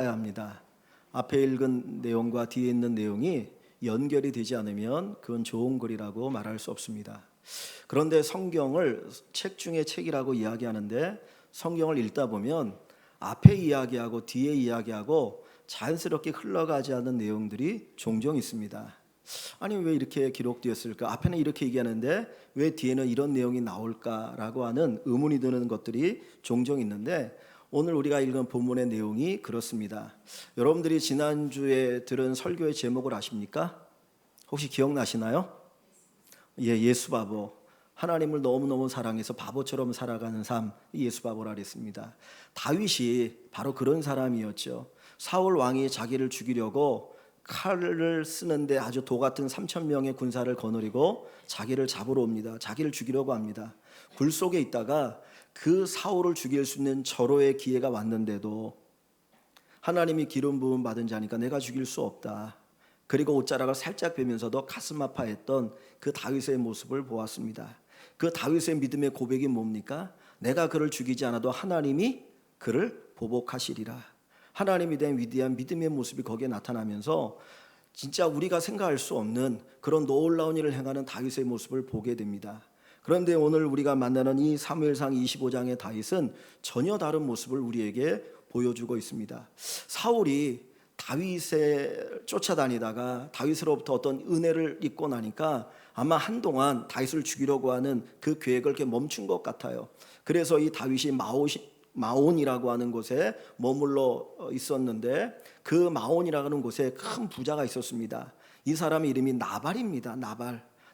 합니다. 앞에 읽은 내용과 뒤에 있는 내용이 연결이 되지 않으면 그건 좋은 글이라고 말할 수 없습니다. 그런데 성경을 책 중에 책이라고 이야기하는데 성경을 읽다 보면 앞에 이야기하고 뒤에 이야기하고 자연스럽게 흘러가지 않는 내용들이 종종 있습니다. 아니 왜 이렇게 기록되었을까? 앞에는 이렇게 얘기하는데 왜 뒤에는 이런 내용이 나올까라고 하는 의문이 드는 것들이 종종 있는데 오늘 우리가 읽은 본문의 내용이 그렇습니다. 여러분들이 지난주에 들은 설교의 제목을 아십니까? 혹시 기억나시나요? 예수 바보. 하나님을 너무너무 사랑해서 바보처럼 살아가는 삶, 예수 바보라 그랬습니다. 다윗이 바로 그런 사람이었죠. 사울 왕이 자기를 죽이려고 칼을 쓰는데 아주 도 같은 3,000명의 군사를 거느리고 자기를 잡으러 옵니다. 자기를 죽이려고 합니다. 굴 속에 있다가 그 사울을 죽일 수 있는 절호의 기회가 왔는데도 하나님이 기름 부음 받은 자니까 내가 죽일 수 없다. 그리고 옷자락을 살짝 베면서도 가슴 아파했던 그 다윗의 모습을 보았습니다. 그 다윗의 믿음의 고백이 뭡니까? 내가 그를 죽이지 않아도 하나님이 그를 보복하시리라. 하나님이 된 위대한 믿음의 모습이 거기에 나타나면서 진짜 우리가 생각할 수 없는 그런 놀라운 일을 행하는 다윗의 모습을 보게 됩니다. 그런데 오늘 우리가 만나는 이 사무엘상 25장의 다윗은 전혀 다른 모습을 우리에게 보여주고 있습니다. 사울이 다윗에 쫓아다니다가 다윗으로부터 어떤 은혜를 입고 나니까 아마 한동안 다윗을 죽이려고 하는 그 계획을 이렇게 멈춘 것 같아요. 그래서 이 다윗이 마온이라고 하는 곳에 머물러 있었는데 그 마온이라고 하는 곳에 큰 부자가 있었습니다. 이 사람의 이름이 나발입니다.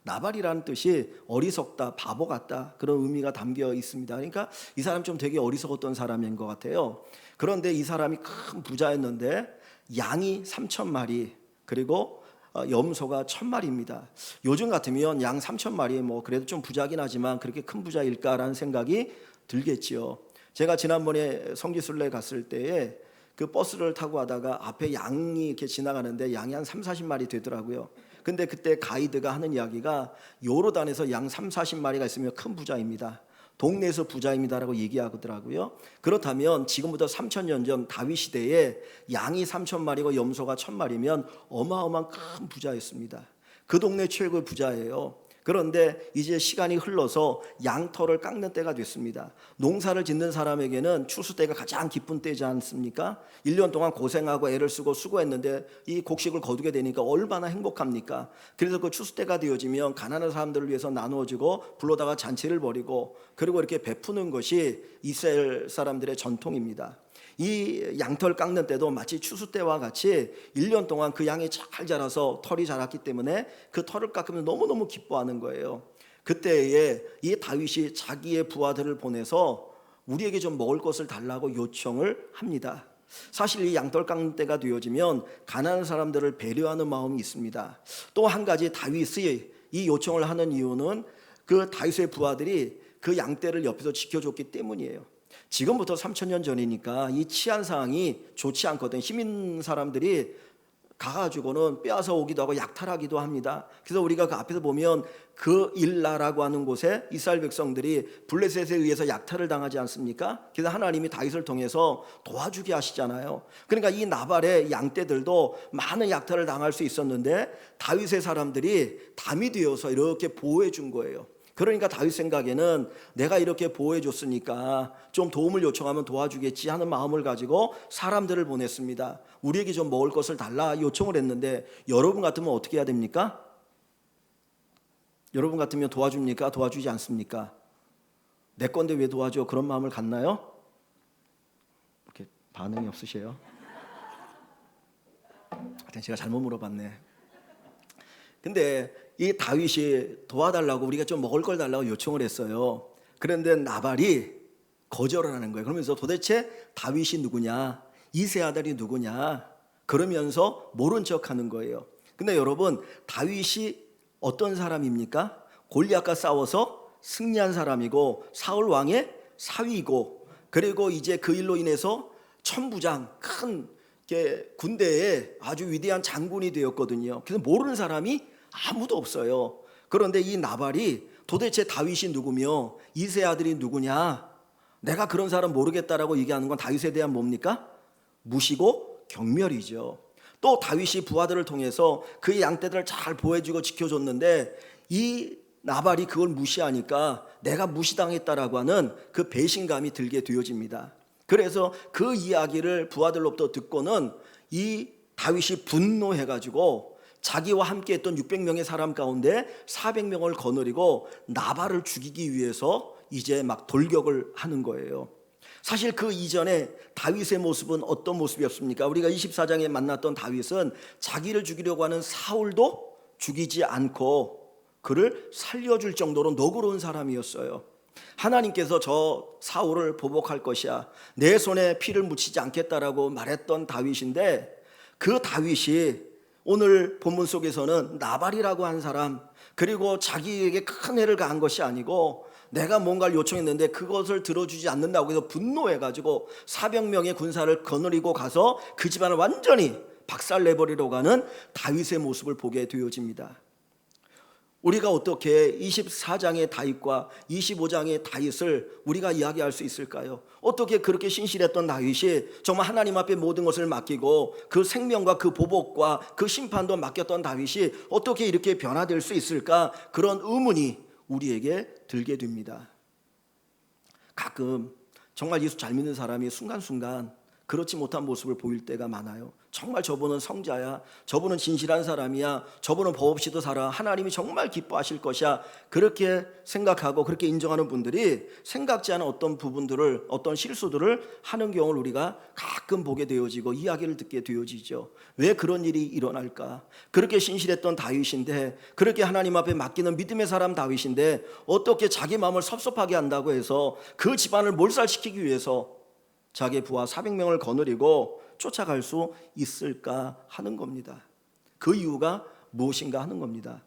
나발이라는 뜻이 어리석다, 바보 같다 그런 의미가 담겨 있습니다. 그러니까 이 사람 좀 되게 어리석었던 사람인 것 같아요. 그런데 이 사람이 큰 부자였는데 양이 3,000마리 그리고 염소가 1,000마리입니다. 요즘 같으면 양 3,000마리 뭐 그래도 좀 부자긴 하지만 그렇게 큰 부자일까라는 생각이 들겠지요. 제가 지난번에 성지순례 갔을 때에 그 버스를 타고 가다가 앞에 양이 이렇게 지나가는데 양이 한 30-40마리 되더라고요. 근데 그때 가이드가 하는 이야기가 요르단에서 양 30-40마리가 있으면 큰 부자입니다. 동네에서 부자입니다라고 얘기하더라고요. 그렇다면 지금부터 3,000년 전 다윗 시대에 양이 3,000마리고 염소가 1,000마리면 어마어마한 큰 부자였습니다. 그 동네 최고의 부자예요. 그런데 이제 시간이 흘러서 양털을 깎는 때가 됐습니다. 농사를 짓는 사람에게는 추수 때가 가장 기쁜 때지 않습니까? 1년 동안 고생하고 애를 쓰고 수고했는데 이 곡식을 거두게 되니까 얼마나 행복합니까? 그래서 그 추수 때가 되어지면 가난한 사람들을 위해서 나누어주고 불러다가 잔치를 벌이고 그리고 이렇게 베푸는 것이 이스라엘 사람들의 전통입니다. 이 양털 깎는 때도 마치 추수 때와 같이 1년 동안 그 양이 잘 자라서 털이 자랐기 때문에 그 털을 깎으면 너무너무 기뻐하는 거예요. 그때에 이 다윗이 자기의 부하들을 보내서 우리에게 좀 먹을 것을 달라고 요청을 합니다. 사실 이 양털 깎는 때가 되어지면 가난한 사람들을 배려하는 마음이 있습니다. 또 한 가지 다윗이 이 요청을 하는 이유는 그 다윗의 부하들이 그 양떼를 옆에서 지켜줬기 때문이에요. 지금부터 3,000년 전이니까 이 치안 상황이 좋지 않거든. 힘 있는 사람들이 가가지고는 빼앗아 오기도 하고 약탈하기도 합니다. 그래서 우리가 그 앞에서 보면 그 일라라고 하는 곳에 이스라엘 백성들이 블레셋에 의해서 약탈을 당하지 않습니까? 그래서 하나님이 다윗을 통해서 도와주게 하시잖아요. 그러니까 이 나발의 양떼들도 많은 약탈을 당할 수 있었는데 다윗의 사람들이 담이 되어서 이렇게 보호해 준 거예요. 그러니까 다윗 생각에는 내가 이렇게 보호해 줬으니까 좀 도움을 요청하면 도와주겠지 하는 마음을 가지고 사람들을 보냈습니다. 우리에게 좀 먹을 것을 달라 요청을 했는데 여러분 같으면 어떻게 해야 됩니까? 여러분 같으면 도와줍니까? 도와주지 않습니까? 내 건데 왜 도와줘? 그런 마음을 갖나요? 이렇게 반응이 없으세요? 하여튼 제가 잘못 물어봤네. 근데 이 다윗이 도와달라고 우리가 좀 먹을 걸 달라고 요청을 했어요. 그런데 나발이 거절을 하는 거예요. 그러면서 도대체 다윗이 누구냐? 이세 아들이 누구냐? 그러면서 모른 척하는 거예요. 근데 여러분 다윗이 어떤 사람입니까? 골리앗과 싸워서 승리한 사람이고 사울 왕의 사위이고 그리고 이제 그 일로 인해서 천부장 큰 군대에 아주 위대한 장군이 되었거든요. 그래서 모르는 사람이 아무도 없어요. 그런데 이 나발이 도대체 다윗이 누구며 이세 아들이 누구냐? 내가 그런 사람 모르겠다라고 얘기하는 건 다윗에 대한 뭡니까? 무시고 경멸이죠. 또 다윗이 부하들을 통해서 그의 양떼들을 잘 보호해주고 지켜줬는데 이 나발이 그걸 무시하니까 내가 무시당했다라고 하는 그 배신감이 들게 되어집니다. 그래서 그 이야기를 부하들로부터 듣고는 이 다윗이 분노해가지고 자기와 함께했던 600명의 사람 가운데 400명을 거느리고 나발을 죽이기 위해서 이제 막 돌격을 하는 거예요. 사실 그 이전에 다윗의 모습은 어떤 모습이었습니까? 우리가 24장에 만났던 다윗은 자기를 죽이려고 하는 사울도 죽이지 않고 그를 살려줄 정도로 너그러운 사람이었어요. 하나님께서 저 사울을 보복할 것이야, 내 손에 피를 묻히지 않겠다라고 말했던 다윗인데, 그 다윗이 오늘 본문 속에서는 나발이라고 한 사람, 그리고 자기에게 큰 해를 가한 것이 아니고 내가 뭔가를 요청했는데 그것을 들어주지 않는다고 해서 분노해가지고 400명의 군사를 거느리고 가서 그 집안을 완전히 박살내버리려고 하는 다윗의 모습을 보게 되어집니다. 우리가 어떻게 24장의 다윗과 25장의 다윗을 우리가 이야기할 수 있을까요? 어떻게 그렇게 신실했던 다윗이 정말 하나님 앞에 모든 것을 맡기고 그 생명과 그 보복과 그 심판도 맡겼던 다윗이 어떻게 이렇게 변화될 수 있을까? 그런 의문이 우리에게 들게 됩니다. 가끔 정말 예수 잘 믿는 사람이 순간순간 그렇지 못한 모습을 보일 때가 많아요. 정말 저분은 성자야, 저분은 진실한 사람이야, 저분은 법 없이도 살아, 하나님이 정말 기뻐하실 것이야, 그렇게 생각하고 그렇게 인정하는 분들이 생각지 않은 어떤 부분들을, 어떤 실수들을 하는 경우를 우리가 가끔 보게 되어지고 이야기를 듣게 되어지죠. 왜 그런 일이 일어날까? 그렇게 신실했던 다윗인데, 그렇게 하나님 앞에 맡기는 믿음의 사람 다윗인데 어떻게 자기 마음을 섭섭하게 한다고 해서 그 집안을 몰살시키기 위해서 자기 부하 400명을 거느리고 쫓아갈 수 있을까 하는 겁니다. 그 이유가 무엇인가 하는 겁니다.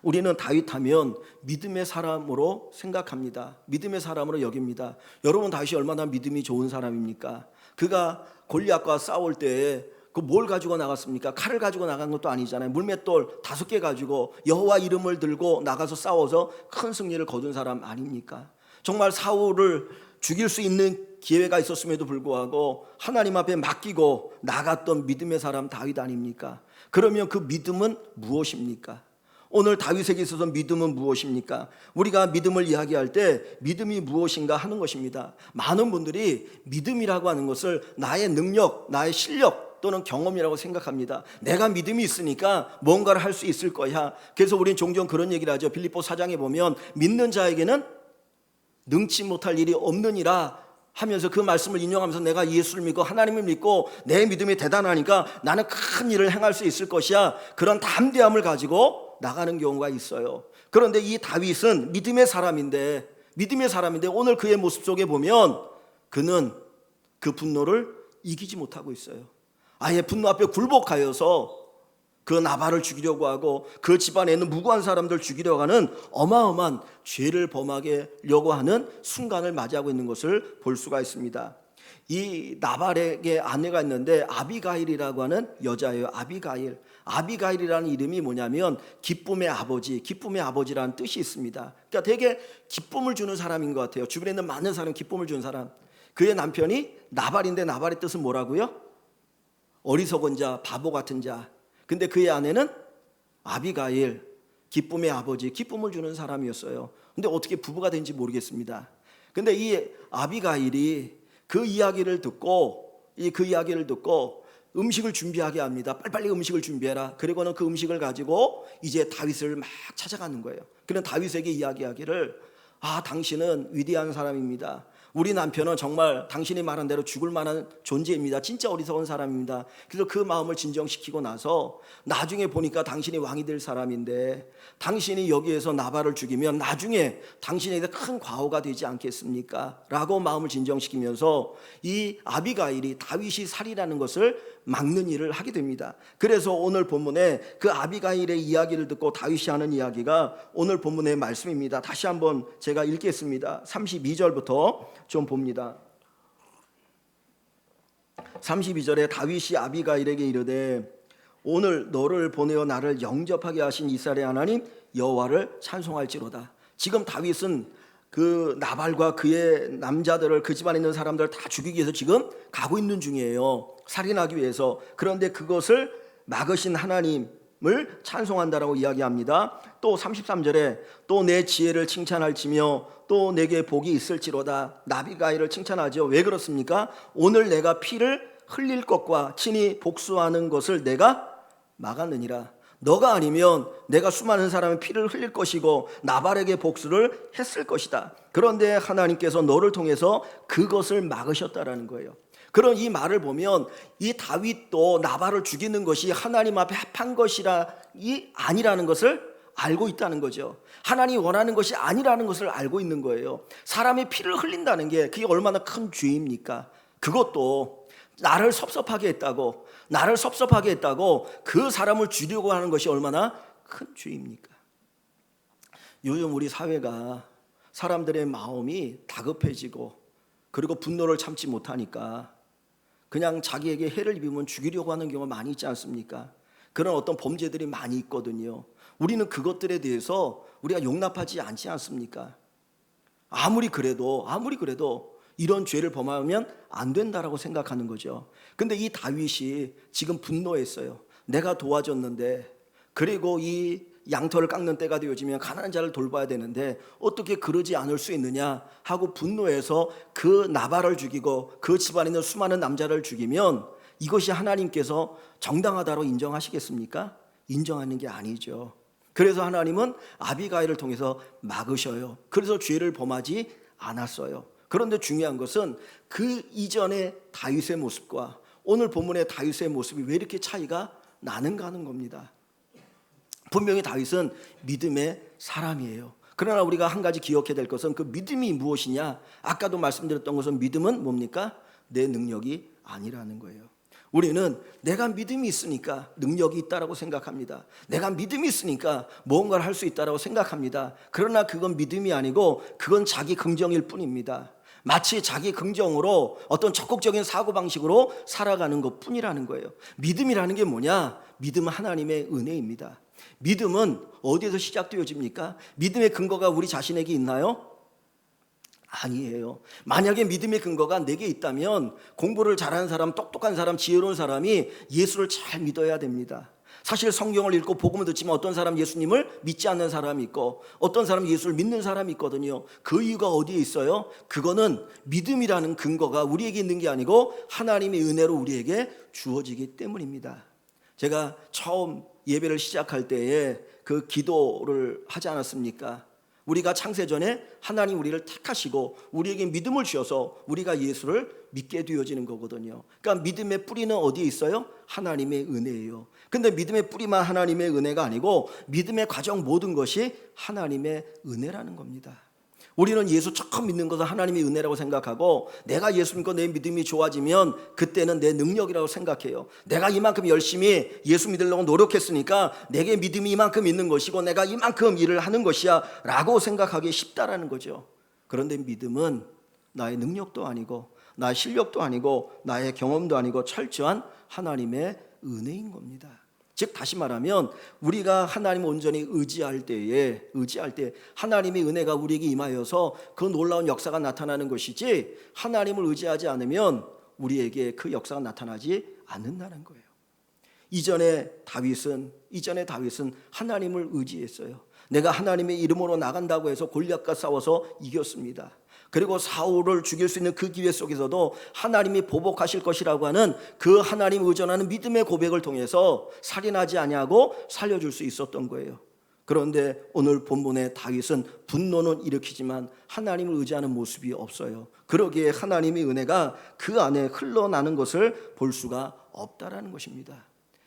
우리는 다윗 하면 믿음의 사람으로 생각합니다. 믿음의 사람으로 여깁니다. 여러분, 다윗이 얼마나 믿음이 좋은 사람입니까? 그가 골리앗과 싸울 때에 그 뭘 가지고 나갔습니까? 칼을 가지고 나간 것도 아니잖아요. 물맷돌 5개 가지고 여호와 이름을 들고 나가서 싸워서 큰 승리를 거둔 사람 아닙니까? 정말 사울을 죽일 수 있는 기회가 있었음에도 불구하고 하나님 앞에 맡기고 나갔던 믿음의 사람 다윗 아닙니까? 그러면 그 믿음은 무엇입니까? 오늘 다윗에게 있어서 믿음은 무엇입니까? 우리가 믿음을 이야기할 때 믿음이 무엇인가 하는 것입니다. 많은 분들이 믿음이라고 하는 것을 나의 능력, 나의 실력 또는 경험이라고 생각합니다. 내가 믿음이 있으니까 뭔가를 할 수 있을 거야. 그래서 우리는 종종 그런 얘기를 하죠. 빌립보 4장에 보면 믿는 자에게는 능치 못할 일이 없느니라 하면서 그 말씀을 인용하면서 내가 예수를 믿고 하나님을 믿고 내 믿음이 대단하니까 나는 큰 일을 행할 수 있을 것이야, 그런 담대함을 가지고 나가는 경우가 있어요. 그런데 이 다윗은 믿음의 사람인데 오늘 그의 모습 속에 보면 그는 그 분노를 이기지 못하고 있어요. 아예 분노 앞에 굴복하여서 그 나발을 죽이려고 하고 그 집안에 있는 무고한 사람들 죽이려고 하는 어마어마한 죄를 범하려고 하는 순간을 맞이하고 있는 것을 볼 수가 있습니다. 이 나발에게 아내가 있는데 아비가일이라고 하는 여자예요. 아비가일이라는 이름이 뭐냐면 기쁨의 아버지, 기쁨의 아버지라는 뜻이 있습니다. 그러니까 되게 기쁨을 주는 사람인 것 같아요. 주변에 있는 많은 사람, 기쁨을 주는 사람. 그의 남편이 나발인데 나발의 뜻은 뭐라고요? 어리석은 자, 바보 같은 자. 근데 그의 아내는 아비가일, 기쁨의 아버지, 기쁨을 주는 사람이었어요. 근데 어떻게 부부가 된지 모르겠습니다. 근데 이 아비가일이 그 이야기를 듣고 음식을 준비하게 합니다. 빨리빨리 음식을 준비해라. 그리고는 그 음식을 가지고 이제 다윗을 막 찾아가는 거예요. 그런 다윗에게 이야기하기를, 당신은 위대한 사람입니다. 우리 남편은 정말 당신이 말한 대로 죽을 만한 존재입니다. 진짜 어리석은 사람입니다. 그래서 그 마음을 진정시키고 나서 나중에 보니까 당신이 왕이 될 사람인데 당신이 여기에서 나발을 죽이면 나중에 당신에게 큰 과오가 되지 않겠습니까? 라고 마음을 진정시키면서 이 아비가일이 다윗이 살이라는 것을 막는 일을 하게 됩니다. 그래서 오늘 본문에 그 아비가일의 이야기를 듣고 다윗이 하는 이야기가 오늘 본문의 말씀입니다. 다시 한번 제가 읽겠습니다. 32절부터 좀 봅니다. 32절에 다윗이 아비가일에게 이르되 오늘 너를 보내어 나를 영접하게 하신 이스라엘의 하나님 여호와를 찬송할지로다. 지금 다윗은 그 나발과 그의 남자들을, 그 집안에 있는 사람들을 다 죽이기 위해서 지금 가고 있는 중이에요. 살인하기 위해서. 그런데 그것을 막으신 하나님을 찬송한다라고 이야기합니다. 또 33절에 또 내 지혜를 칭찬할지며 또 내게 복이 있을지로다. 나비가이를 칭찬하죠. 왜 그렇습니까? 오늘 내가 피를 흘릴 것과 친히 복수하는 것을 내가 막았느니라. 너가 아니면 내가 수많은 사람의 피를 흘릴 것이고 나발에게 복수를 했을 것이다. 그런데 하나님께서 너를 통해서 그것을 막으셨다라는 거예요. 그런 이 말을 보면 이 다윗도 나발을 죽이는 것이 하나님 앞에 합한 것이라 이 아니라는 것을 알고 있다는 거죠. 하나님이 원하는 것이 아니라는 것을 알고 있는 거예요. 사람의 피를 흘린다는 게 그게 얼마나 큰 죄입니까? 그것도 나를 섭섭하게 했다고 그 사람을 죽이려고 하는 것이 얼마나 큰 죄입니까? 요즘 우리 사회가 사람들의 마음이 다급해지고 그리고 분노를 참지 못하니까 그냥 자기에게 해를 입으면 죽이려고 하는 경우가 많이 있지 않습니까? 그런 어떤 범죄들이 많이 있거든요. 우리는 그것들에 대해서 우리가 용납하지 않지 않습니까? 아무리 그래도 이런 죄를 범하면 안 된다라고 생각하는 거죠. 근데 이 다윗이 지금 분노했어요. 내가 도와줬는데, 그리고 이 양털을 깎는 때가 되어지면 가난한 자를 돌봐야 되는데 어떻게 그러지 않을 수 있느냐 하고 분노해서 그 나발을 죽이고 그 집안에 있는 수많은 남자를 죽이면 이것이 하나님께서 정당하다고 인정하시겠습니까? 인정하는 게 아니죠. 그래서 하나님은 아비가일을 통해서 막으셔요. 그래서 죄를 범하지 않았어요. 그런데 중요한 것은 그 이전의 다윗의 모습과 오늘 본문의 다윗의 모습이 왜 이렇게 차이가 나는가 하는 겁니다. 분명히 다윗은 믿음의 사람이에요. 그러나 우리가 한 가지 기억해야 될 것은 그 믿음이 무엇이냐? 아까도 말씀드렸던 것은 믿음은 뭡니까? 내 능력이 아니라는 거예요. 우리는 내가 믿음이 있으니까 능력이 있다라고 생각합니다. 내가 믿음이 있으니까 무언가를 할 수 있다라고 생각합니다. 그러나 그건 믿음이 아니고 그건 자기 긍정일 뿐입니다. 마치 자기 긍정으로 어떤 적극적인 사고방식으로 살아가는 것 뿐이라는 거예요. 믿음이라는 게 뭐냐? 믿음은 하나님의 은혜입니다. 믿음은 어디에서 시작되어집니까? 믿음의 근거가 우리 자신에게 있나요? 아니에요. 만약에 믿음의 근거가 내게 있다면 공부를 잘하는 사람, 똑똑한 사람, 지혜로운 사람이 예수를 잘 믿어야 됩니다. 사실 성경을 읽고 복음을 듣지만 어떤 사람 예수님을 믿지 않는 사람이 있고 어떤 사람 예수를 믿는 사람이 있거든요. 그 이유가 어디에 있어요? 그거는 믿음이라는 근거가 우리에게 있는 게 아니고 하나님의 은혜로 우리에게 주어지기 때문입니다. 제가 처음 예배를 시작할 때에 그 기도를 하지 않았습니까? 우리가 창세전에 하나님 우리를 택하시고 우리에게 믿음을 주셔서 우리가 예수를 믿게 되어지는 거거든요. 그러니까 믿음의 뿌리는 어디에 있어요? 하나님의 은혜예요. 근데 믿음의 뿌리만 하나님의 은혜가 아니고 믿음의 과정 모든 것이 하나님의 은혜라는 겁니다. 우리는 예수 처음 믿는 것은 하나님의 은혜라고 생각하고 내가 예수 믿고 내 믿음이 좋아지면 그때는 내 능력이라고 생각해요. 내가 이만큼 열심히 예수 믿으려고 노력했으니까 내게 믿음이 이만큼 있는 것이고 내가 이만큼 일을 하는 것이야 라고 생각하기 쉽다라는 거죠. 그런데 믿음은 나의 능력도 아니고 나의 실력도 아니고 나의 경험도 아니고 철저한 하나님의 은혜인 겁니다. 즉 다시 말하면 우리가 하나님을 온전히 의지할 때 하나님의 은혜가 우리에게 임하여서 그 놀라운 역사가 나타나는 것이지 하나님을 의지하지 않으면 우리에게 그 역사가 나타나지 않는다는 거예요. 이전에 다윗은 하나님을 의지했어요. 내가 하나님의 이름으로 나간다고 해서 골리앗과 싸워서 이겼습니다. 그리고 사울을 죽일 수 있는 그 기회 속에서도 하나님이 보복하실 것이라고 하는 그 하나님 의존하는 믿음의 고백을 통해서 살인하지 아니하고 살려줄 수 있었던 거예요. 그런데 오늘 본문의 다윗은 분노는 일으키지만 하나님을 의지하는 모습이 없어요. 그러기에 하나님의 은혜가 그 안에 흘러나는 것을 볼 수가 없다라는 것입니다.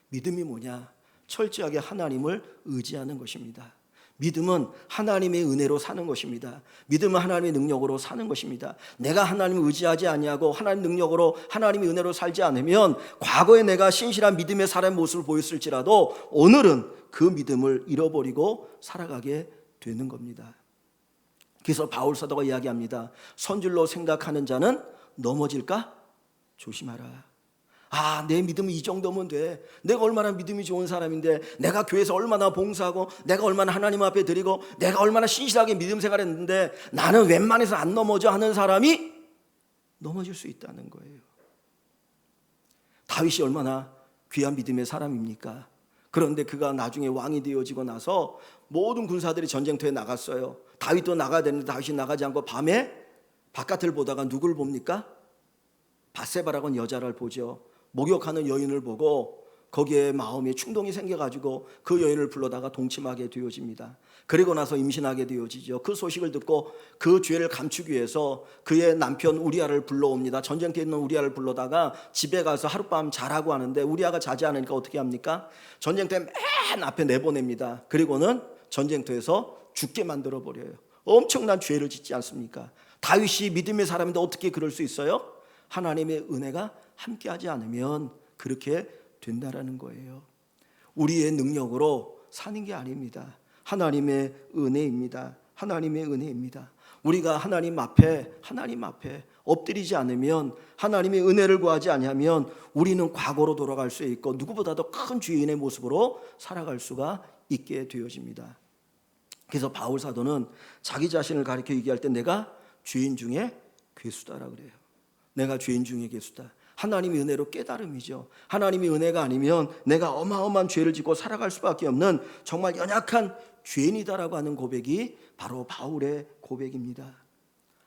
믿음이 뭐냐? 철저하게 하나님을 의지하는 것입니다. 믿음은 하나님의 은혜로 사는 것입니다. 믿음은 하나님의 능력으로 사는 것입니다. 내가 하나님을 의지하지 아니하고 하나님 능력으로 하나님의 은혜로 살지 않으면 과거에 내가 신실한 믿음의 사람의 모습을 보였을지라도 오늘은 그 믿음을 잃어버리고 살아가게 되는 겁니다. 그래서 바울 사도가 이야기합니다. 선줄로 생각하는 자는 넘어질까? 조심하라. 내 믿음이 이 정도면 돼. 내가 얼마나 믿음이 좋은 사람인데, 내가 교회에서 얼마나 봉사하고, 내가 얼마나 하나님 앞에 드리고, 내가 얼마나 신실하게 믿음 생활했는데 나는 웬만해서 안 넘어져 하는 사람이 넘어질 수 있다는 거예요. 다윗이 얼마나 귀한 믿음의 사람입니까? 그런데 그가 나중에 왕이 되어지고 나서 모든 군사들이 전쟁터에 나갔어요. 다윗도 나가야 되는데 다윗이 나가지 않고 밤에 바깥을 보다가 누굴 봅니까? 밧세바라고 하는 여자를 보죠. 목욕하는 여인을 보고 거기에 마음에 충동이 생겨가지고 그 여인을 불러다가 동침하게 되어집니다. 그리고 나서 임신하게 되어지죠. 그 소식을 듣고 그 죄를 감추기 위해서 그의 남편 우리아를 불러옵니다. 전쟁터에 있는 우리아를 불러다가 집에 가서 하룻밤 자라고 하는데 우리아가 자지 않으니까 어떻게 합니까? 전쟁터에 맨 앞에 내보냅니다. 그리고는 전쟁터에서 죽게 만들어 버려요. 엄청난 죄를 짓지 않습니까? 다윗이 믿음의 사람인데 어떻게 그럴 수 있어요? 하나님의 은혜가 함께하지 않으면 그렇게 된다라는 거예요. 우리의 능력으로 사는 게 아닙니다. 하나님의 은혜입니다. 하나님의 은혜입니다. 우리가 하나님 앞에 엎드리지 않으면, 하나님의 은혜를 구하지 않으면 우리는 과거로 돌아갈 수 있고 누구보다도 큰 죄인의 모습으로 살아갈 수가 있게 되어집니다. 그래서 바울 사도는 자기 자신을 가리켜 얘기할 때 내가 죄인 중에 괴수다라고 그래요. 내가 죄인 중에 괴수다. 하나님의 은혜로 깨달음이죠. 하나님의 은혜가 아니면 내가 어마어마한 죄를 짓고 살아갈 수밖에 없는 정말 연약한 죄인이다라고 하는 고백이 바로 바울의 고백입니다.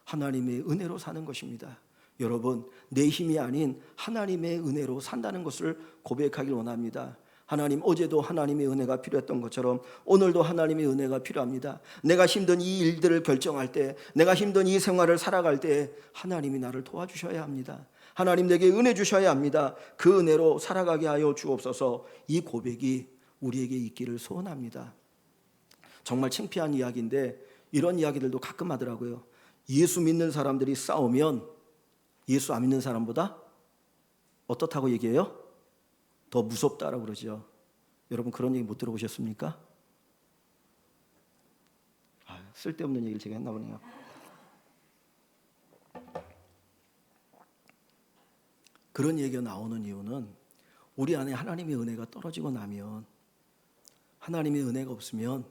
하나님의 은혜로 사는 것입니다. 여러분, 내 힘이 아닌 하나님의 은혜로 산다는 것을 고백하길 원합니다. 하나님, 어제도 하나님의 은혜가 필요했던 것처럼 오늘도 하나님의 은혜가 필요합니다. 내가 힘든 이 일들을 결정할 때, 내가 힘든 이 생활을 살아갈 때 하나님이 나를 도와주셔야 합니다. 하나님, 내게 은혜 주셔야 합니다. 그 은혜로 살아가게 하여 주옵소서. 이 고백이 우리에게 있기를 소원합니다. 정말 창피한 이야기인데 이런 이야기들도 가끔 하더라고요. 예수 믿는 사람들이 싸우면 예수 안 믿는 사람보다 어떻다고 얘기해요? 더 무섭다라고 그러죠. 여러분, 그런 얘기 못 들어보셨습니까? 쓸데없는 얘기를 제가 했나 보네요. 그런 얘기가 나오는 이유는 우리 안에 하나님의 은혜가 떨어지고 나면, 하나님의 은혜가 없으면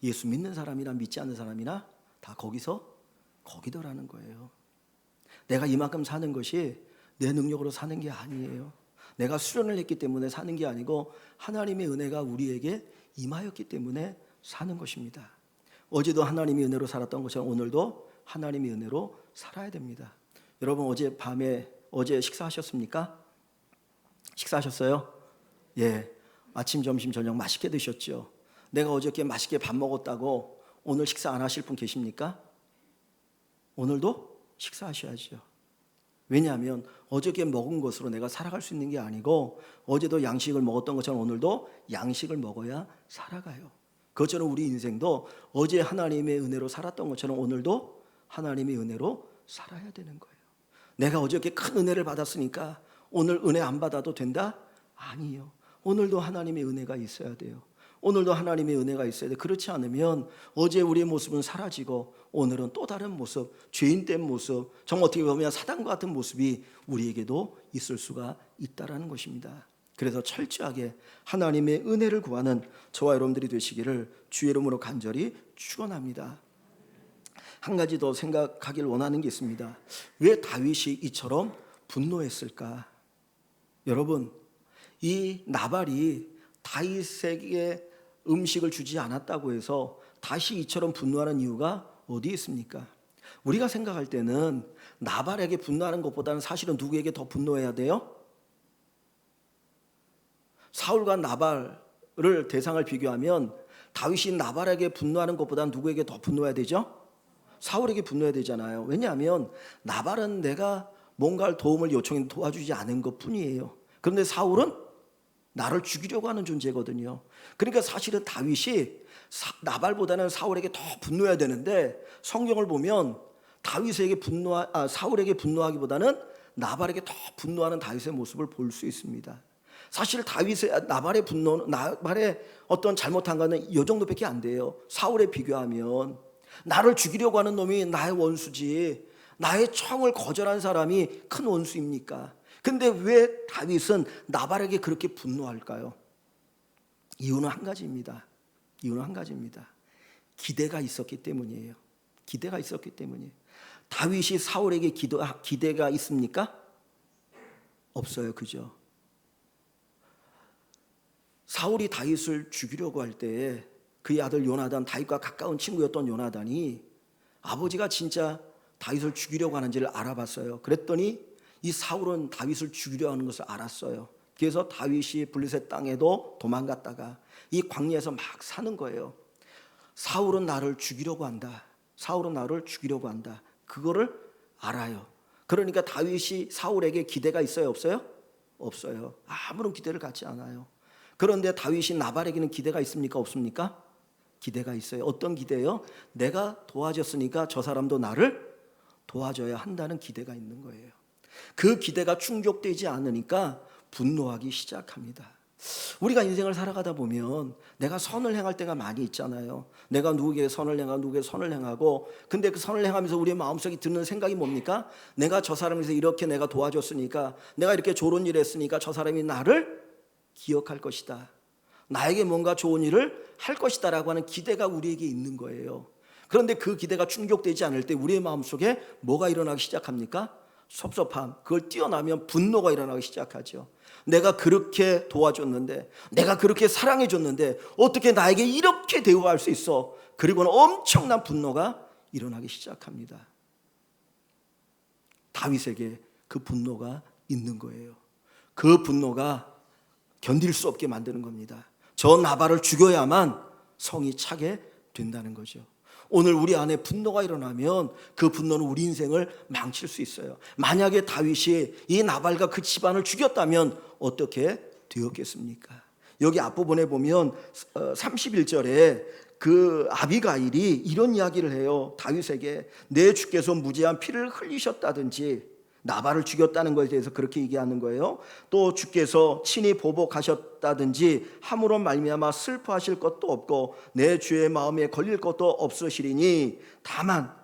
예수 믿는 사람이나 믿지 않는 사람이나 다 거기더라는 거예요. 내가 이만큼 사는 것이 내 능력으로 사는 게 아니에요. 내가 수련을 했기 때문에 사는 게 아니고 하나님의 은혜가 우리에게 임하였기 때문에 사는 것입니다. 어제도 하나님의 은혜로 살았던 것처럼 오늘도 하나님의 은혜로 살아야 됩니다. 여러분, 어제 식사하셨습니까? 식사하셨어요? 예. 아침, 점심, 저녁 맛있게 드셨죠? 내가 어저께 맛있게 밥 먹었다고 오늘 식사 안 하실 분 계십니까? 오늘도 식사하셔야죠. 왜냐하면 어저께 먹은 것으로 내가 살아갈 수 있는 게 아니고 어제도 양식을 먹었던 것처럼 오늘도 양식을 먹어야 살아가요. 그것처럼 우리 인생도 어제 하나님의 은혜로 살았던 것처럼 오늘도 하나님의 은혜로 살아야 되는 거예요. 내가 어저께 큰 은혜를 받았으니까 오늘 은혜 안 받아도 된다? 아니에요. 오늘도 하나님의 은혜가 있어야 돼요. 오늘도 하나님의 은혜가 있어야 돼. 그렇지 않으면 어제 우리의 모습은 사라지고 오늘은 또 다른 모습, 죄인된 모습, 정말 어떻게 보면 사단과 같은 모습이 우리에게도 있을 수가 있다라는 것입니다. 그래서 철저하게 하나님의 은혜를 구하는 저와 여러분들이 되시기를 주의 이름으로 간절히 축원합니다. 한 가지 더 생각하길 원하는 게 있습니다. 왜 다윗이 이처럼 분노했을까? 여러분, 이 나발이 다윗에게 음식을 주지 않았다고 해서 다시 이처럼 분노하는 이유가 어디에 있습니까? 우리가 생각할 때는 나발에게 분노하는 것보다는 사실은 누구에게 더 분노해야 돼요? 사울과 나발을 대상을 비교하면 다윗이 나발에게 분노하는 것보다는 누구에게 더 분노해야 되죠? 사울에게 분노해야 되잖아요. 왜냐하면 나발은 내가 뭔가를 도움을 요청했는데 도와주지 않은 것뿐이에요. 그런데 사울은 나를 죽이려고 하는 존재거든요. 그러니까 사실은 다윗이 나발보다는 사울에게 더 분노해야 되는데 성경을 보면 사울에게 분노하기보다는 나발에게 더 분노하는 다윗의 모습을 볼 수 있습니다. 사실 나발의 어떤 잘못한 거는 이 정도밖에 안 돼요. 사울에 비교하면 나를 죽이려고 하는 놈이 나의 원수지, 나의 청을 거절한 사람이 큰 원수입니까? 근데 왜 다윗은 나발에게 그렇게 분노할까요? 이유는 한 가지입니다. 이유는 한 가지입니다. 기대가 있었기 때문이에요. 기대가 있었기 때문이에요. 다윗이 사울에게 기대가 있습니까? 없어요. 그죠? 사울이 다윗을 죽이려고 할 때에 그의 아들 요나단, 다윗과 가까운 친구였던 요나단이 아버지가 진짜 다윗을 죽이려고 하는지를 알아봤어요. 그랬더니 이 사울은 다윗을 죽이려 하는 것을 알았어요. 그래서 다윗이 블레셋 땅에도 도망갔다가 이 광야에서 막 사는 거예요. 사울은 나를 죽이려고 한다. 사울은 나를 죽이려고 한다. 그거를 알아요. 그러니까 다윗이 사울에게 기대가 있어요? 없어요? 없어요. 아무런 기대를 갖지 않아요. 그런데 다윗이 나발에게는 기대가 있습니까? 없습니까? 기대가 있어요. 어떤 기대요? 내가 도와줬으니까 저 사람도 나를 도와줘야 한다는 기대가 있는 거예요. 그 기대가 충족되지 않으니까 분노하기 시작합니다. 우리가 인생을 살아가다 보면 내가 선을 행할 때가 많이 있잖아요. 내가 누구에게 선을 행하고 누구에게 선을 행하고, 근데 그 선을 행하면서 우리의 마음속에 드는 생각이 뭡니까? 내가 저 사람을 위해서 이렇게 내가 도와줬으니까, 내가 이렇게 좋은 일을 했으니까 저 사람이 나를 기억할 것이다, 나에게 뭔가 좋은 일을 할 것이다 라고 하는 기대가 우리에게 있는 거예요. 그런데 그 기대가 충족되지 않을 때 우리의 마음속에 뭐가 일어나기 시작합니까? 섭섭함, 그걸 뛰어나면 분노가 일어나기 시작하죠. 내가 그렇게 도와줬는데, 내가 그렇게 사랑해줬는데 어떻게 나에게 이렇게 대우할 수 있어? 그리고는 엄청난 분노가 일어나기 시작합니다. 다윗에게 그 분노가 있는 거예요. 그 분노가 견딜 수 없게 만드는 겁니다. 저 나발을 죽여야만 성이 차게 된다는 거죠. 오늘 우리 안에 분노가 일어나면 그 분노는 우리 인생을 망칠 수 있어요. 만약에 다윗이 이 나발과 그 집안을 죽였다면 어떻게 되었겠습니까? 여기 앞부분에 보면 31절에 그 아비가일이 이런 이야기를 해요. 다윗에게 내 주께서 무죄한 피를 흘리셨다든지, 나발을 죽였다는 것에 대해서 그렇게 얘기하는 거예요. 또 주께서 친히 보복하셨다든지 함으로 말미암아 슬퍼하실 것도 없고 내 주의 마음에 걸릴 것도 없으시리니, 다만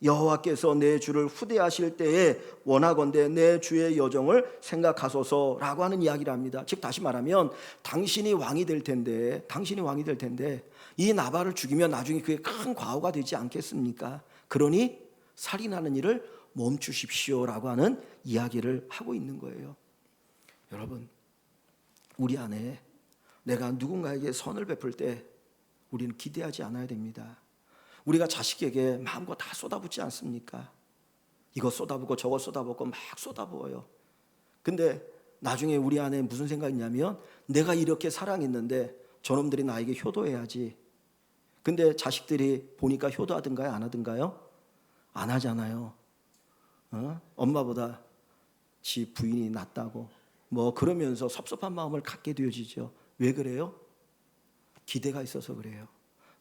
여호와께서 내 주를 후대하실 때에 원하건대 내 주의 여정을 생각하소서라고 하는 이야기를 합니다. 즉 다시 말하면 당신이 왕이 될 텐데 이 나발을 죽이면 나중에 그게 큰 과오가 되지 않겠습니까? 그러니 살인하는 일을 멈추십시오라고 하는 이야기를 하고 있는 거예요. 여러분, 우리 안에 내가 누군가에게 선을 베풀 때 우리는 기대하지 않아야 됩니다. 우리가 자식에게 마음껏 다 쏟아붓지 않습니까? 이거 쏟아붓고 저거 쏟아붓고 막 쏟아부어요. 근데 나중에 우리 안에 무슨 생각이 있냐면, 내가 이렇게 사랑했는데 저놈들이 나에게 효도해야지. 근데 자식들이 보니까 효도하든가요? 안 하든가요? 안 하잖아요. 엄마보다 지 부인이 낫다고 뭐 그러면서 섭섭한 마음을 갖게 되어지죠. 왜 그래요? 기대가 있어서 그래요.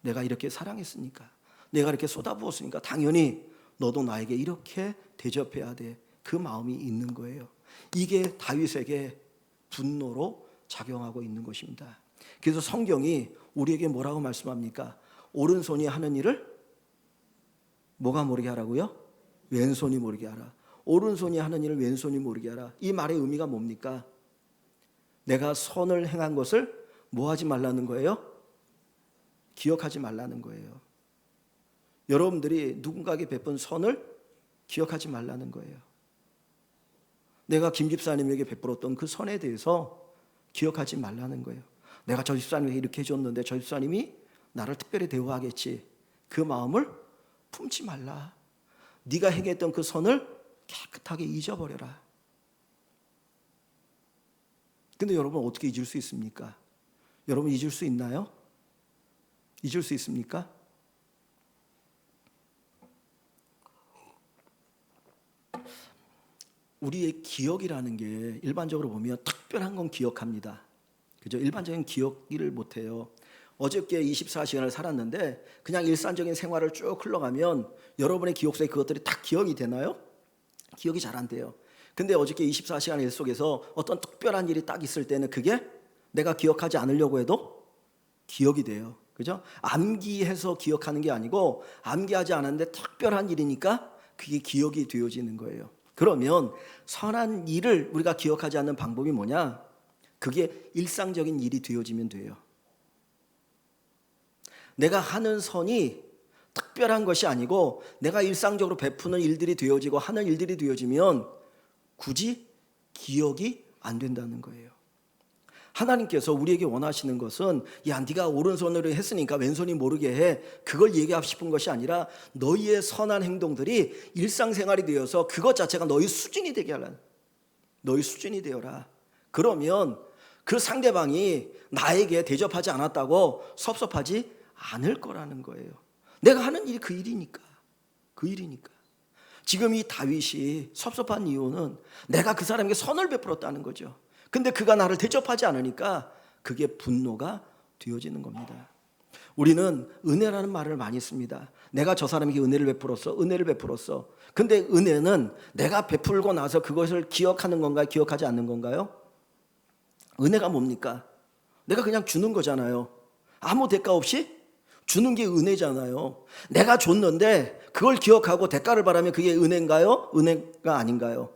내가 이렇게 사랑했으니까, 내가 이렇게 쏟아부었으니까 당연히 너도 나에게 이렇게 대접해야 돼. 그 마음이 있는 거예요. 이게 다윗에게 분노로 작용하고 있는 것입니다. 그래서 성경이 우리에게 뭐라고 말씀합니까? 오른손이 하는 일을 뭐가 모르게 하라고요? 왼손이 모르게 하라. 오른손이 하는 일을 왼손이 모르게 하라. 이 말의 의미가 뭡니까? 내가 선을 행한 것을 뭐 하지 말라는 거예요? 기억하지 말라는 거예요. 여러분들이 누군가에게 베푼 선을 기억하지 말라는 거예요. 내가 김 집사님에게 베풀었던 그 선에 대해서 기억하지 말라는 거예요. 내가 저 집사님에게 이렇게 해줬는데 저 집사님이 나를 특별히 대우하겠지. 그 마음을 품지 말라. 네가 행했던 그 선을 깨끗하게 잊어버려라. 근데 여러분 어떻게 잊을 수 있습니까? 여러분 잊을 수 있나요? 잊을 수 있습니까? 우리의 기억이라는 게 일반적으로 보면 특별한 건 기억합니다. 그죠? 일반적인 기억을 못해요. 어저께 24시간을 살았는데 그냥 일상적인 생활을 쭉 흘러가면 여러분의 기억 속에 그것들이 딱 기억이 되나요? 기억이 잘 안 돼요. 근데 어저께 24시간 일 속에서 어떤 특별한 일이 딱 있을 때는 그게 내가 기억하지 않으려고 해도 기억이 돼요. 그죠? 암기해서 기억하는 게 아니고 암기하지 않았는데 특별한 일이니까 그게 기억이 되어지는 거예요. 그러면 선한 일을 우리가 기억하지 않는 방법이 뭐냐? 그게 일상적인 일이 되어지면 돼요. 내가 하는 선이 특별한 것이 아니고 내가 일상적으로 베푸는 일들이 되어지고 하는 일들이 되어지면 굳이 기억이 안 된다는 거예요. 하나님께서 우리에게 원하시는 것은 야, 네가 오른손으로 했으니까 왼손이 모르게 해, 그걸 얘기하고 싶은 것이 아니라 너희의 선한 행동들이 일상생활이 되어서 그것 자체가 너희 수준이 되게 하라. 너희 수준이 되어라. 그러면 그 상대방이 나에게 대접하지 않았다고 섭섭하지 않을 거라는 거예요. 내가 하는 일이 그 일이니까. 그 일이니까. 지금 이 다윗이 섭섭한 이유는 내가 그 사람에게 선을 베풀었다는 거죠. 근데 그가 나를 대접하지 않으니까 그게 분노가 되어지는 겁니다. 우리는 은혜라는 말을 많이 씁니다. 내가 저 사람에게 은혜를 베풀었어. 은혜를 베풀었어. 근데 은혜는 내가 베풀고 나서 그것을 기억하는 건가요? 기억하지 않는 건가요? 은혜가 뭡니까? 내가 그냥 주는 거잖아요. 아무 대가 없이 주는 게 은혜잖아요. 내가 줬는데 그걸 기억하고 대가를 바라면 그게 은혜인가요? 은혜가 아닌가요?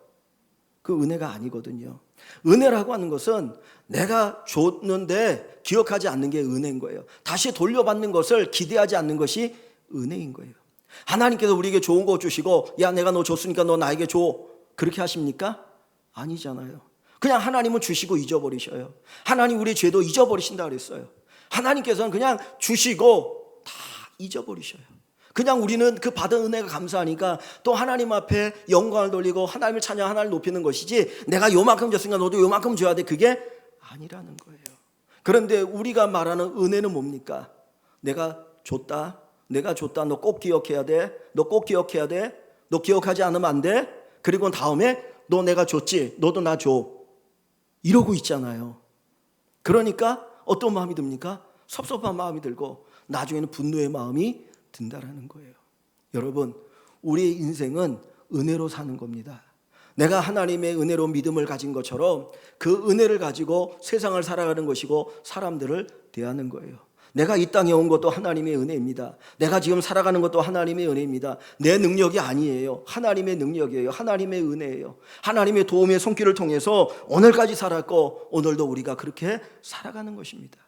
그 은혜가 아니거든요. 은혜라고 하는 것은 내가 줬는데 기억하지 않는 게 은혜인 거예요. 다시 돌려받는 것을 기대하지 않는 것이 은혜인 거예요. 하나님께서 우리에게 좋은 거 주시고 야, 내가 너 줬으니까 너 나에게 줘, 그렇게 하십니까? 아니잖아요. 그냥 하나님은 주시고 잊어버리셔요. 하나님 우리의 죄도 잊어버리신다 그랬어요. 하나님께서는 그냥 주시고 다 잊어버리셔요. 그냥 우리는 그 받은 은혜가 감사하니까 또 하나님 앞에 영광을 돌리고 하나님을 찬양, 하나님을 높이는 것이지 내가 요만큼 줬으니까 너도 요만큼 줘야 돼, 그게 아니라는 거예요. 그런데 우리가 말하는 은혜는 뭡니까? 내가 줬다, 내가 줬다, 너 꼭 기억해야 돼, 너 꼭 기억해야 돼, 너 기억하지 않으면 안 돼, 그리고 다음에 너 내가 줬지, 너도 나 줘, 이러고 있잖아요. 그러니까 어떤 마음이 듭니까? 섭섭한 마음이 들고 나중에는 분노의 마음이 든다라는 거예요. 여러분, 우리의 인생은 은혜로 사는 겁니다. 내가 하나님의 은혜로 믿음을 가진 것처럼 그 은혜를 가지고 세상을 살아가는 것이고 사람들을 대하는 거예요. 내가 이 땅에 온 것도 하나님의 은혜입니다. 내가 지금 살아가는 것도 하나님의 은혜입니다. 내 능력이 아니에요. 하나님의 능력이에요. 하나님의 은혜예요. 하나님의 도움의 손길을 통해서 오늘까지 살았고 오늘도 우리가 그렇게 살아가는 것입니다.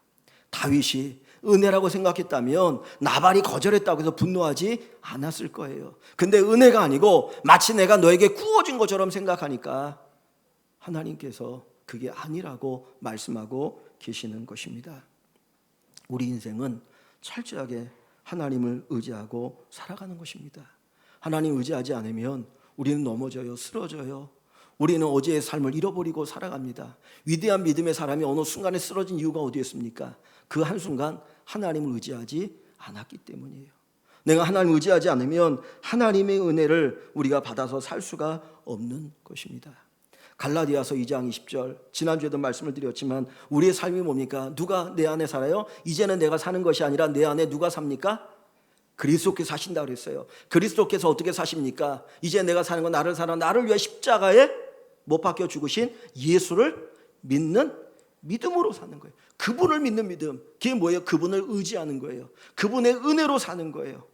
다윗이 은혜라고 생각했다면 나발이 거절했다고 해서 분노하지 않았을 거예요. 근데 은혜가 아니고 마치 내가 너에게 구워진 것처럼 생각하니까 하나님께서 그게 아니라고 말씀하고 계시는 것입니다. 우리 인생은 철저하게 하나님을 의지하고 살아가는 것입니다. 하나님 의지하지 않으면 우리는 넘어져요. 쓰러져요. 우리는 어제의 삶을 잃어버리고 살아갑니다. 위대한 믿음의 사람이 어느 순간에 쓰러진 이유가 어디였습니까? 그 한순간 하나님을 의지하지 않았기 때문이에요. 내가 하나님을 의지하지 않으면 하나님의 은혜를 우리가 받아서 살 수가 없는 것입니다. 갈라디아서 2장 20절, 지난주에도 말씀을 드렸지만 우리의 삶이 뭡니까? 누가 내 안에 살아요? 이제는 내가 사는 것이 아니라 내 안에 누가 삽니까? 그리스도께서 사신다 그랬어요. 그리스도께서 어떻게 사십니까? 이제 내가 사는 건 나를 살아, 나를 위해 십자가에 못 박혀 죽으신 예수를 믿는 믿음으로 사는 거예요. 그분을 믿는 믿음, 그게 뭐예요? 그분을 의지하는 거예요. 그분의 은혜로 사는 거예요.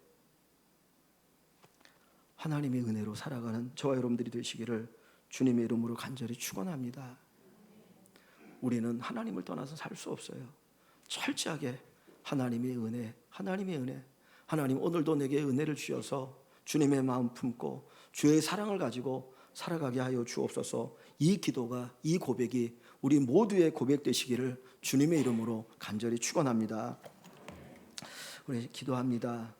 하나님의 은혜로 살아가는 저와 여러분들이 되시기를 주님의 이름으로 간절히 축원합니다. 우리는 하나님을 떠나서 살 수 없어요. 철저하게 하나님의 은혜, 하나님의 은혜. 하나님 오늘도 내게 은혜를 주셔서 주님의 마음 품고 주의 사랑을 가지고 살아가게 하여 주옵소서. 이 기도가, 이 고백이 우리 모두의 고백 되시기를 주님의 이름으로 간절히 축원합니다. 우리 기도합니다.